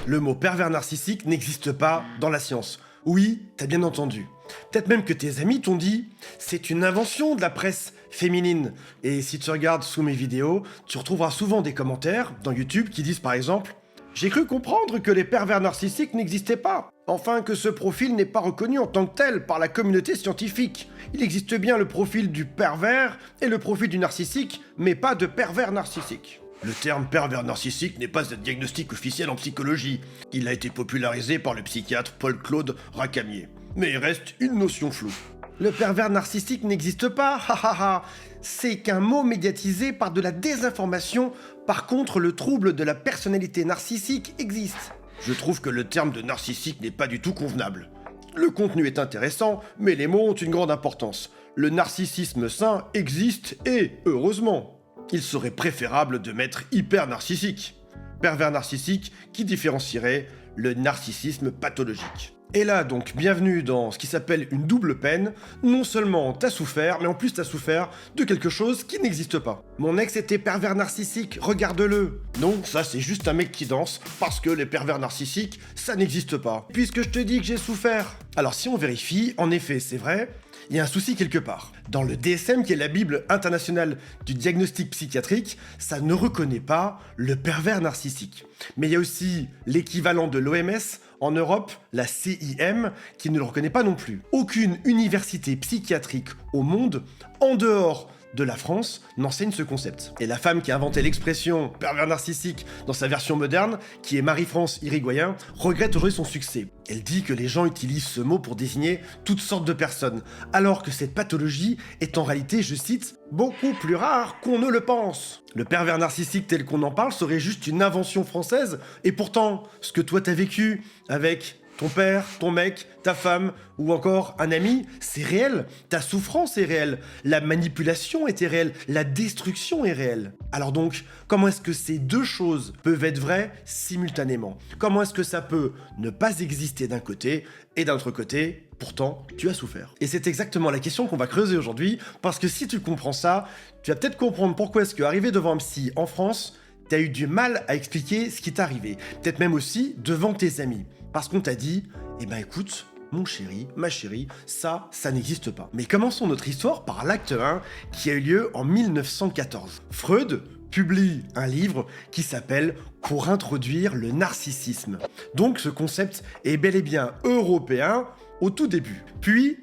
Le mot pervers narcissique n'existe pas dans la science. Oui, t'as bien entendu. Peut-être même que tes amis t'ont dit « c'est une invention de la presse féminine ». Et si tu regardes sous mes vidéos, tu retrouveras souvent des commentaires dans YouTube qui disent par exemple « j'ai cru comprendre que les pervers narcissiques n'existaient pas. Enfin que ce profil n'est pas reconnu en tant que tel par la communauté scientifique. Il existe bien le profil du pervers et le profil du narcissique, mais pas de pervers narcissique ». Le terme pervers narcissique n'est pas un diagnostic officiel en psychologie. Il a été popularisé par le psychiatre Paul-Claude Racamier. Mais il reste une notion floue. Le pervers narcissique n'existe pas, c'est qu'un mot médiatisé par de la désinformation. Par contre, le trouble de la personnalité narcissique existe. Je trouve que le terme de narcissique n'est pas du tout convenable. Le contenu est intéressant, mais les mots ont une grande importance. Le narcissisme sain existe et, heureusement, il serait préférable de mettre hyper narcissique. Pervers narcissique qui différencierait le narcissisme pathologique. Et là donc, bienvenue dans ce qui s'appelle une double peine. Non seulement t'as souffert, mais en plus t'as souffert de quelque chose qui n'existe pas. Mon ex était pervers narcissique, regarde-le. Non, ça c'est juste un mec qui danse, parce que les pervers narcissiques, ça n'existe pas. Puisque je te dis que j'ai souffert. Alors si on vérifie, en effet, c'est vrai, il y a un souci quelque part. Dans le DSM, qui est la Bible internationale du diagnostic psychiatrique, ça ne reconnaît pas le pervers narcissique. Mais il y a aussi l'équivalent de l'OMS en Europe, la CIM, qui ne le reconnaît pas non plus. Aucune université psychiatrique au monde, en dehors de la France, n'enseigne ce concept. Et la femme qui a inventé l'expression « pervers narcissique » dans sa version moderne, qui est Marie-France Irigoyen, regrette aujourd'hui son succès. Elle dit que les gens utilisent ce mot pour désigner toutes sortes de personnes, alors que cette pathologie est en réalité, je cite, « beaucoup plus rare qu'on ne le pense ». Le pervers narcissique tel qu'on en parle serait juste une invention française, et pourtant, ce que toi t'as vécu avec ton père, ton mec, ta femme, ou encore un ami, c'est réel. Ta souffrance est réelle. La manipulation était réelle. La destruction est réelle. Alors donc, comment est-ce que ces deux choses peuvent être vraies simultanément? Comment est-ce que ça peut ne pas exister d'un côté, et d'un autre côté, pourtant, tu as souffert? Et c'est exactement la question qu'on va creuser aujourd'hui, parce que si tu comprends ça, tu vas peut-être comprendre pourquoi est-ce qu'arriver devant un psy en France, t'as eu du mal à expliquer ce qui t'est arrivé. Peut-être même aussi devant tes amis. Parce qu'on t'a dit, eh ben écoute, mon chéri, ma chérie, ça n'existe pas. Mais commençons notre histoire par l'acte 1 qui a eu lieu en 1914. Freud publie un livre qui s'appelle « Pour introduire le narcissisme ». Donc ce concept est bel et bien européen au tout début. Puis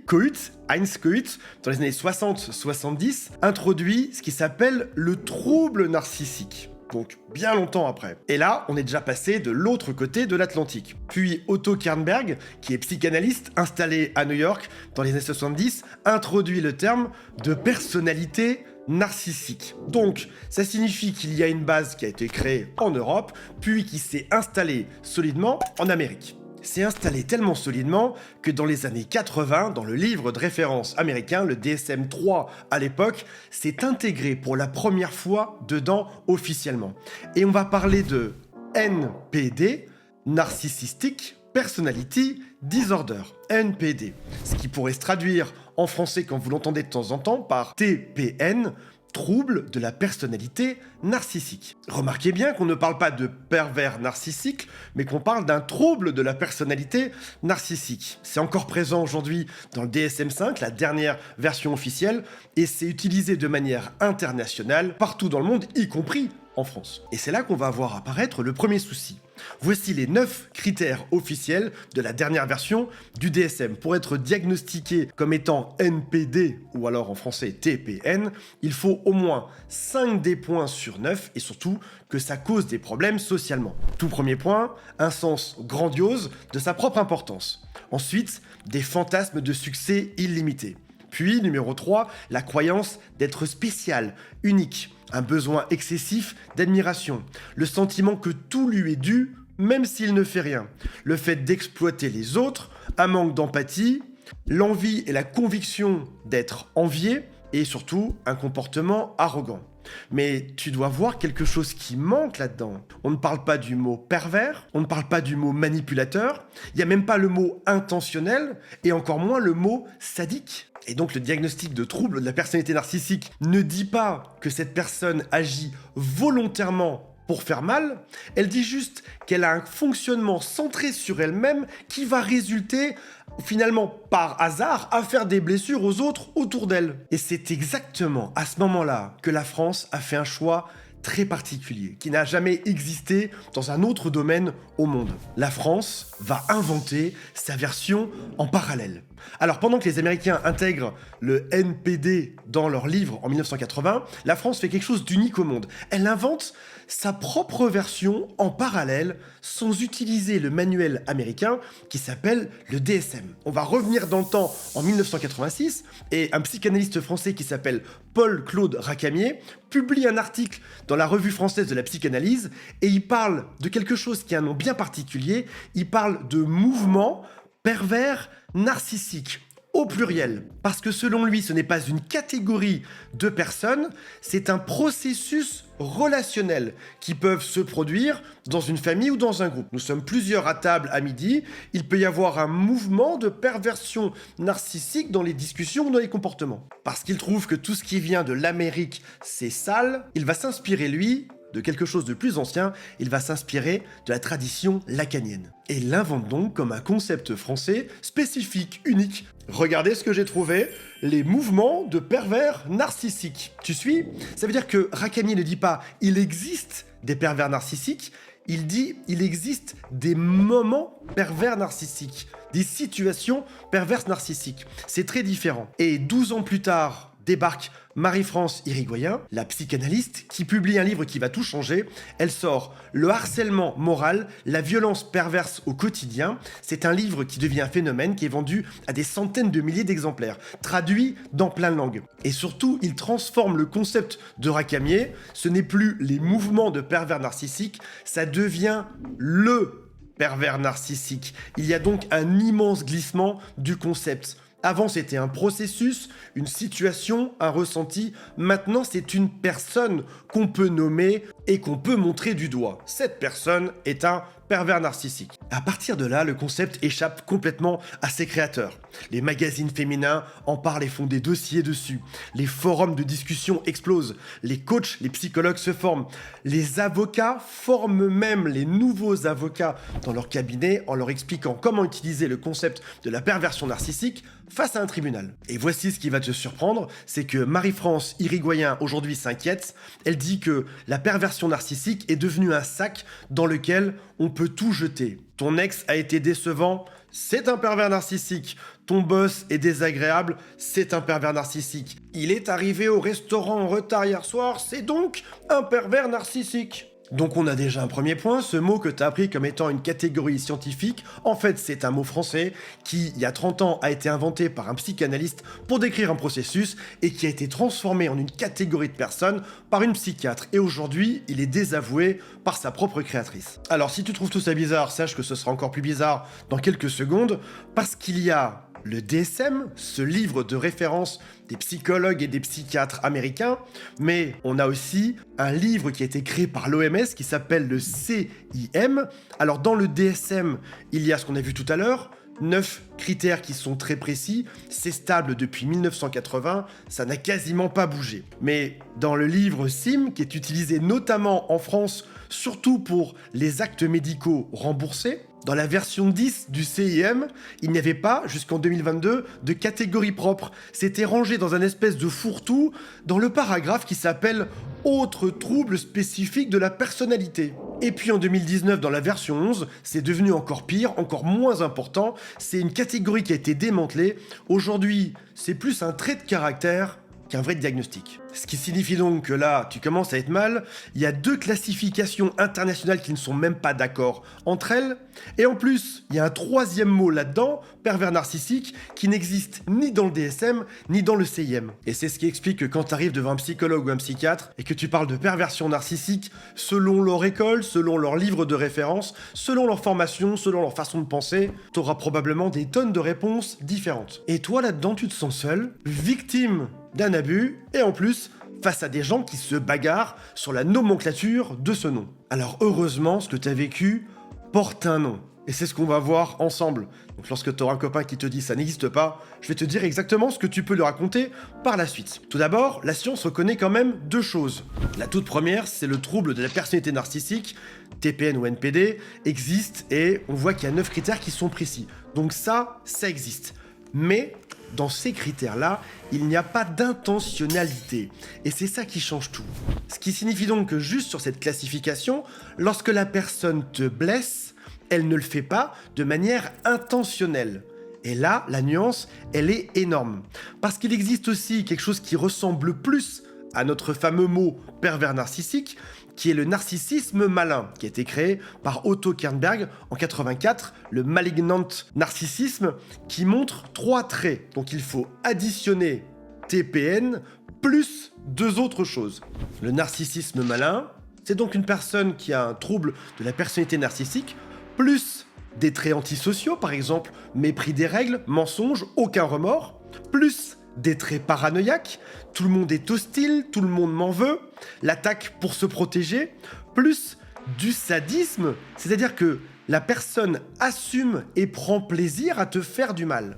Heinz Cohut, dans les années 60-70, introduit ce qui s'appelle le trouble narcissique. Donc bien longtemps après. Et là, on est déjà passé de l'autre côté de l'Atlantique. Puis Otto Kernberg, qui est psychanalyste installé à New York dans les années 70, introduit le terme de personnalité narcissique. Donc, ça signifie qu'il y a une base qui a été créée en Europe, puis qui s'est installée solidement en Amérique. S'est installé tellement solidement que dans les années 80, dans le livre de référence américain, le DSM-3 à l'époque, s'est intégré pour la première fois dedans officiellement. Et on va parler de NPD, Narcissistic Personality Disorder, NPD, ce qui pourrait se traduire en français quand vous l'entendez de temps en temps par TPN, trouble de la personnalité narcissique. Remarquez bien qu'on ne parle pas de pervers narcissique, mais qu'on parle d'un trouble de la personnalité narcissique. C'est encore présent aujourd'hui dans le DSM-5, la dernière version officielle, et c'est utilisé de manière internationale partout dans le monde, y compris en France. Et c'est là qu'on va voir apparaître le premier souci. Voici les 9 critères officiels de la dernière version du DSM. Pour être diagnostiqué comme étant NPD, ou alors en français TPN, il faut au moins 5 des points sur 9 et surtout que ça cause des problèmes socialement. Tout premier point, un sens grandiose de sa propre importance. Ensuite, des fantasmes de succès illimités. Puis, numéro 3, la croyance d'être spécial, unique, un besoin excessif d'admiration, le sentiment que tout lui est dû, même s'il ne fait rien, le fait d'exploiter les autres, un manque d'empathie, l'envie et la conviction d'être envié, et surtout un comportement arrogant. Mais tu dois voir quelque chose qui manque là-dedans. On ne parle pas du mot pervers, on ne parle pas du mot manipulateur, il n'y a même pas le mot intentionnel, et encore moins le mot sadique. Et donc le diagnostic de trouble de la personnalité narcissique ne dit pas que cette personne agit volontairement pour faire mal, elle dit juste qu'elle a un fonctionnement centré sur elle-même qui va résulter finalement par hasard à faire des blessures aux autres autour d'elle. Et c'est exactement à ce moment-là que la France a fait un choix très particulier, qui n'a jamais existé dans un autre domaine au monde. La France va inventer sa version en parallèle. Alors pendant que les Américains intègrent le NPD dans leur livre en 1980, la France fait quelque chose d'unique au monde. Elle invente sa propre version en parallèle sans utiliser le manuel américain qui s'appelle le DSM. On va revenir dans le temps en 1986 et un psychanalyste français qui s'appelle Paul-Claude Racamier publie un article dans la Revue française de la psychanalyse et il parle de quelque chose qui a un nom bien particulier, il parle de mouvement pervers narcissique, au pluriel. Parce que selon lui, ce n'est pas une catégorie de personnes, c'est un processus relationnel qui peuvent se produire dans une famille ou dans un groupe. Nous sommes plusieurs à table à midi, il peut y avoir un mouvement de perversion narcissique dans les discussions ou dans les comportements. Parce qu'il trouve que tout ce qui vient de l'Amérique, c'est sale, il va s'inspirer, lui, de quelque chose de plus ancien, il va s'inspirer de la tradition lacanienne. Et il l'invente donc comme un concept français spécifique, unique. Regardez ce que j'ai trouvé, les mouvements de pervers narcissiques. Tu suis? Ça veut dire que Racamier ne dit pas « il existe des pervers narcissiques », il dit « il existe des moments pervers narcissiques », des situations perverses narcissiques. C'est très différent. Et 12 ans plus tard, débarque Marie-France Irigoyen, la psychanalyste, qui publie un livre qui va tout changer. Elle sort Le harcèlement moral, la violence perverse au quotidien. C'est un livre qui devient un phénomène, qui est vendu à des centaines de milliers d'exemplaires, traduit dans plein de langues. Et surtout, il transforme le concept de Racamier. Ce n'est plus les mouvements de pervers narcissiques, ça devient le pervers narcissique. Il y a donc un immense glissement du concept. Avant, c'était un processus, une situation, un ressenti. Maintenant, c'est une personne qu'on peut nommer et qu'on peut montrer du doigt. Cette personne est un pervers narcissique. À partir de là, le concept échappe complètement à ses créateurs. Les magazines féminins en parlent et font des dossiers dessus. Les forums de discussion explosent. Les coachs, les psychologues se forment. Les avocats forment même les nouveaux avocats dans leur cabinet en leur expliquant comment utiliser le concept de la perversion narcissique face à un tribunal. Et voici ce qui va te surprendre, c'est que Marie-France Irigoyen aujourd'hui s'inquiète. Elle dit que la perversion narcissique est devenue un sac dans lequel on peut tout jeter. Ton ex a été décevant, c'est un pervers narcissique. Ton boss est désagréable, c'est un pervers narcissique. Il est arrivé au restaurant en retard hier soir, c'est donc un pervers narcissique. Donc on a déjà un premier point, ce mot que tu as appris comme étant une catégorie scientifique, en fait c'est un mot français qui, il y a 30 ans, a été inventé par un psychanalyste pour décrire un processus et qui a été transformé en une catégorie de personnes par une psychiatre. Et aujourd'hui, il est désavoué par sa propre créatrice. Alors si tu trouves tout ça bizarre, sache que ce sera encore plus bizarre dans quelques secondes, parce qu'il y a le DSM, ce livre de référence des psychologues et des psychiatres américains, mais on a aussi un livre qui a été créé par l'OMS qui s'appelle le CIM. Alors dans le DSM, il y a ce qu'on a vu tout à l'heure, 9 critères qui sont très précis, c'est stable depuis 1980, ça n'a quasiment pas bougé. Mais dans le livre CIM, qui est utilisé notamment en France, surtout pour les actes médicaux remboursés, dans la version 10 du CIM, il n'y avait pas, jusqu'en 2022, de catégorie propre. C'était rangé dans un espèce de fourre-tout dans le paragraphe qui s'appelle « Autres troubles spécifiques de la personnalité ». Et puis en 2019, dans la version 11, c'est devenu encore pire, encore moins important. C'est une catégorie qui a été démantelée. Aujourd'hui, c'est plus un trait de caractère qu'un vrai diagnostic. Ce qui signifie donc que là, tu commences à être mal, il y a 2 classifications internationales qui ne sont même pas d'accord entre elles, et en plus, il y a un 3e mot là-dedans, pervers narcissique, qui n'existe ni dans le DSM, ni dans le CIM. Et c'est ce qui explique que quand tu arrives devant un psychologue ou un psychiatre, et que tu parles de perversion narcissique, selon leur école, selon leur livre de référence, selon leur formation, selon leur façon de penser, tu auras probablement des tonnes de réponses différentes. Et toi, là-dedans, tu te sens seul, victime d'un abus, et en plus, face à des gens qui se bagarrent sur la nomenclature de ce nom. Alors heureusement, ce que tu as vécu porte un nom. Et c'est ce qu'on va voir ensemble. Donc lorsque tu auras un copain qui te dit ça n'existe pas, je vais te dire exactement ce que tu peux lui raconter par la suite. Tout d'abord, la science reconnaît quand même deux choses. La toute première, c'est le trouble de la personnalité narcissique, TPN ou NPD, existe et on voit qu'il y a 9 critères qui sont précis. Donc ça existe. Mais dans ces critères-là, il n'y a pas d'intentionnalité. Et c'est ça qui change tout. Ce qui signifie donc que juste sur cette classification, lorsque la personne te blesse, elle ne le fait pas de manière intentionnelle. Et là, la nuance, elle est énorme. Parce qu'il existe aussi quelque chose qui ressemble plus à notre fameux mot pervers narcissique, qui est le narcissisme malin, qui a été créé par Otto Kernberg en 84, le malignant narcissisme, qui montre 3 traits. Donc il faut additionner TPN plus 2 autres choses. Le narcissisme malin, c'est donc une personne qui a un trouble de la personnalité narcissique, plus des traits antisociaux, par exemple mépris des règles, mensonge, aucun remords, plus des traits paranoïaques, tout le monde est hostile, tout le monde m'en veut, l'attaque pour se protéger, plus du sadisme, c'est-à-dire que la personne assume et prend plaisir à te faire du mal.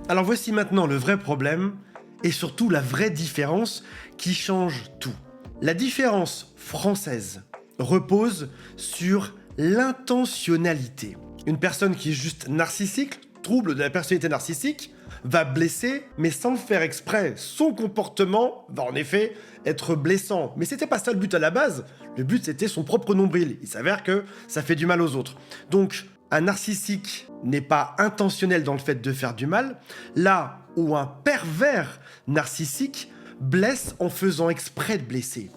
Alors voici maintenant le vrai problème, et surtout la vraie différence qui change tout. La différence française repose sur l'intentionnalité. Une personne qui est juste narcissique, trouble de la personnalité narcissique, va blesser, mais sans le faire exprès. Son comportement va en effet être blessant. Mais c'était pas ça le but à la base. Le but, c'était son propre nombril. Il s'avère que ça fait du mal aux autres. Donc, un narcissique n'est pas intentionnel dans le fait de faire du mal, là où un pervers narcissique blesse en faisant exprès de blesser.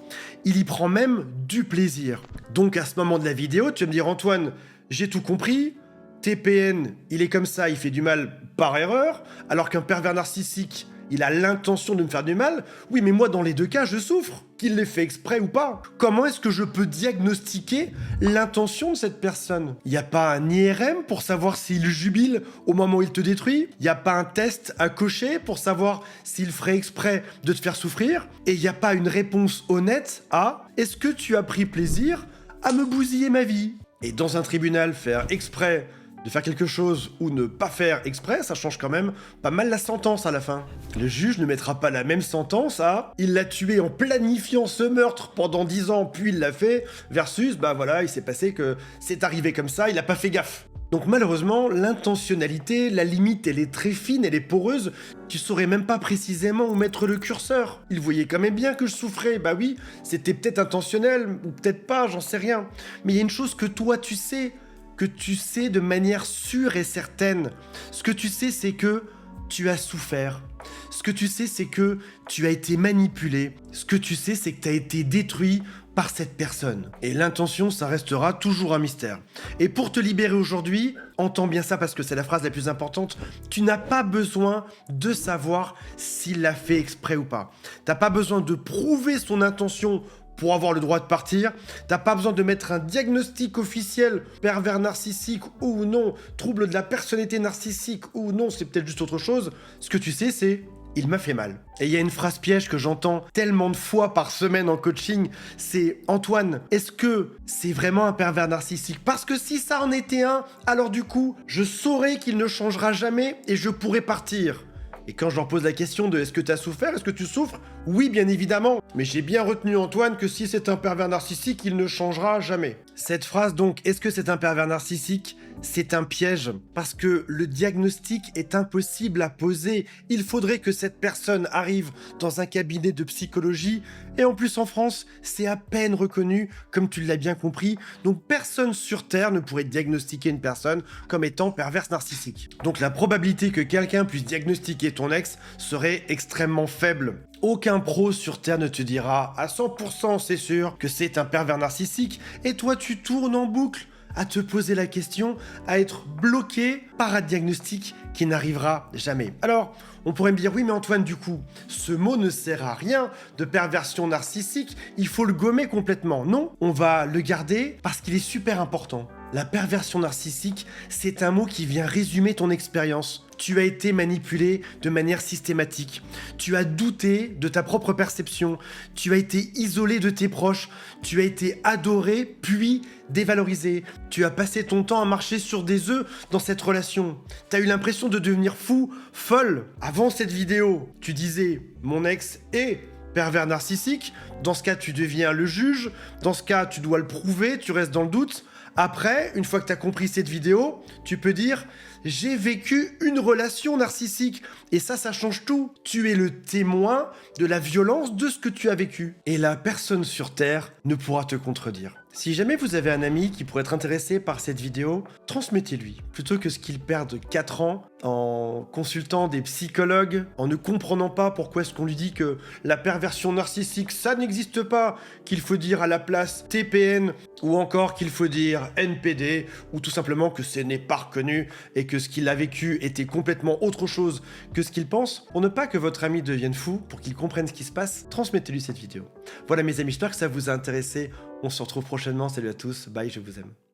Il y prend même du plaisir. Donc, à ce moment de la vidéo, tu vas me dire, Antoine, j'ai tout compris, TPN, il est comme ça, il fait du mal par erreur, alors qu'un pervers narcissique, il a l'intention de me faire du mal. Oui, mais moi, dans les deux cas, je souffre, qu'il l'ait fait exprès ou pas. Comment est-ce que je peux diagnostiquer l'intention de cette personne? Il n'y a pas un IRM pour savoir s'il jubile au moment où il te détruit. Il n'y a pas un test à cocher pour savoir s'il ferait exprès de te faire souffrir. Et il n'y a pas une réponse honnête à « Est-ce que tu as pris plaisir à me bousiller ma vie ?» Et dans un tribunal, faire exprès de faire quelque chose ou ne pas faire exprès, ça change quand même pas mal la sentence à la fin. Le juge ne mettra pas la même sentence à « il l'a tué en planifiant ce meurtre pendant 10 ans, puis il l'a fait », versus « bah voilà, il s'est passé que c'est arrivé comme ça, il a pas fait gaffe ». Donc malheureusement, l'intentionnalité, la limite, elle est très fine, elle est poreuse, tu saurais même pas précisément où mettre le curseur. Il voyait quand même bien que je souffrais, bah oui, c'était peut-être intentionnel, ou peut-être pas, j'en sais rien. Mais il y a une chose que toi tu sais, de manière sûre et certaine. Ce que tu sais, c'est que tu as souffert. Ce que tu sais, c'est que tu as été manipulé. Ce que tu sais, c'est que tu as été détruit par cette personne. Et l'intention, ça restera toujours un mystère. Et pour te libérer aujourd'hui, entends bien ça parce que c'est la phrase la plus importante, tu n'as pas besoin de savoir s'il l'a fait exprès ou pas. T'as pas besoin de prouver son intention pour avoir le droit de partir, t'as pas besoin de mettre un diagnostic officiel, pervers narcissique ou non, trouble de la personnalité narcissique ou non, c'est peut-être juste autre chose. Ce que tu sais, c'est « il m'a fait mal ». Et il y a une phrase piège que j'entends tellement de fois par semaine en coaching, c'est « Antoine, est-ce que c'est vraiment un pervers narcissique ? Parce que si ça en était un, alors du coup, je saurais qu'il ne changera jamais et je pourrais partir ». Et quand je leur pose la question de « est-ce que tu as souffert ? Est-ce que tu souffres ?» Oui, bien évidemment. Mais j'ai bien retenu Antoine que si c'est un pervers narcissique, il ne changera jamais. Cette phrase donc « est-ce que c'est un pervers narcissique ?» c'est un piège parce que le diagnostic est impossible à poser. Il faudrait que cette personne arrive dans un cabinet de psychologie et en plus en France, c'est à peine reconnu comme tu l'as bien compris. Donc personne sur Terre ne pourrait diagnostiquer une personne comme étant perverse narcissique. Donc la probabilité que quelqu'un puisse diagnostiquer ton ex serait extrêmement faible. Aucun pro sur Terre ne te dira à 100% c'est sûr que c'est un pervers narcissique et toi tu tournes en boucle à te poser la question, à être bloqué par un diagnostic qui n'arrivera jamais. Alors, on pourrait me dire, oui mais Antoine, du coup, ce mot ne sert à rien de perversion narcissique, il faut le gommer complètement. Non, on va le garder parce qu'il est super important. La perversion narcissique, c'est un mot qui vient résumer ton expérience. Tu as été manipulé de manière systématique. Tu as douté de ta propre perception. Tu as été isolé de tes proches. Tu as été adoré, puis dévalorisé. Tu as passé ton temps à marcher sur des œufs dans cette relation. Tu as eu l'impression de devenir fou, folle. Avant cette vidéo, tu disais « mon ex est pervers narcissique ». Dans ce cas, tu deviens le juge. Dans ce cas, tu dois le prouver, tu restes dans le doute. Après, une fois que tu as compris cette vidéo, tu peux dire « j'ai vécu une relation narcissique ». Et ça change tout. Tu es le témoin de la violence de ce que tu as vécu. Et la personne sur Terre ne pourra te contredire. Si jamais vous avez un ami qui pourrait être intéressé par cette vidéo, transmettez-lui. Plutôt que ce qu'il perde 4 ans en consultant des psychologues, en ne comprenant pas pourquoi est-ce qu'on lui dit que la perversion narcissique, ça n'existe pas, qu'il faut dire à la place TPN, ou encore qu'il faut dire NPD, ou tout simplement que ce n'est pas reconnu et que ce qu'il a vécu était complètement autre chose que ce qu'il pense. Pour ne pas que votre ami devienne fou, pour qu'il comprenne ce qui se passe, transmettez-lui cette vidéo. Voilà mes amis, j'espère que ça vous a intéressé. On se retrouve prochainement. Salut à tous. Bye, je vous aime.